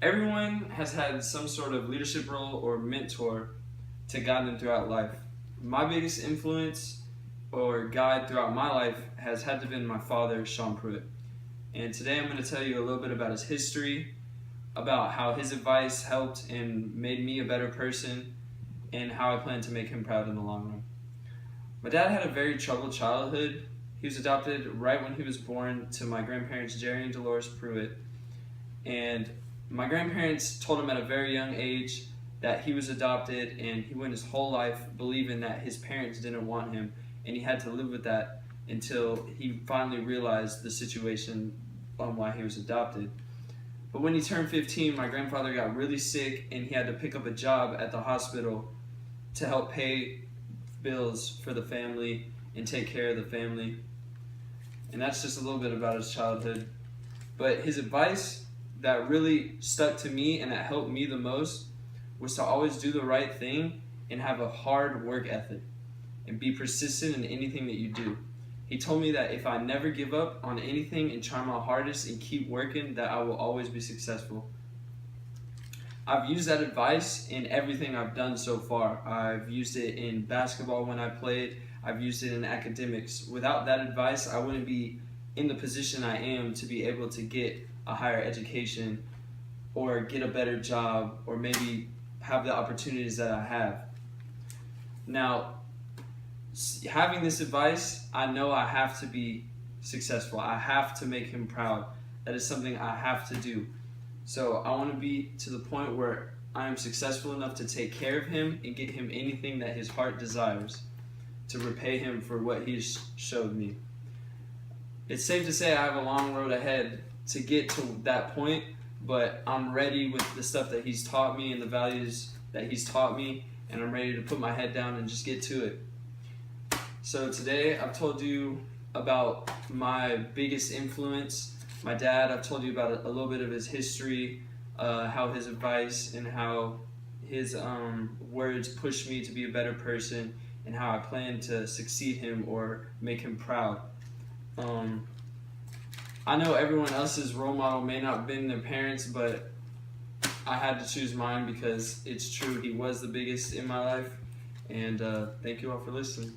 Everyone has had some sort of leadership role or mentor to guide them throughout life. My biggest influence or guide throughout my life has had to have been my father, Sean Prewitt. And today I'm going to tell you a little bit about his history, about how his advice helped and made me a better person, and how I plan to make him proud in the long run. My dad had a very troubled childhood. He was adopted right when he was born to my grandparents, Jerry and Dolores Prewitt. And my grandparents told him at a very young age that he was adopted, and he went his whole life believing that his parents didn't want him, and he had to live with that until he finally realized the situation on why he was adopted. But when he turned 15, my grandfather got really sick, and he had to pick up a job at the hospital to help pay bills for the family and take care of the family. And that's just a little bit about his childhood. But his advice that really stuck to me and that helped me the most was to always do the right thing and have a hard work ethic and be persistent in anything that you do. He told me that if I never give up on anything and try my hardest and keep working, that I will always be successful. I've used that advice in everything I've done so far. I've used it in basketball when I played. I've used it in academics. Without that advice, I wouldn't be in the position I am to be able to get a higher education or get a better job or maybe have the opportunities that I have. Now, having this advice, I know I have to be successful. I have to make him proud. That is something I have to do. So I want to be to the point where I am successful enough to take care of him and get him anything that his heart desires, to repay him for what he showed me. It's safe to say I have a long road ahead to get to that point, but I'm ready with the stuff that he's taught me and the values that he's taught me, and I'm ready to put my head down and just get to it. So today I've told you about my biggest influence, my dad. I've told you about a little bit of his history, how his advice and how his words pushed me to be a better person, and how I plan to succeed him or make him proud. I know everyone else's role model may not have been their parents, but I had to choose mine because it's true. He was the biggest in my life. And thank you all for listening.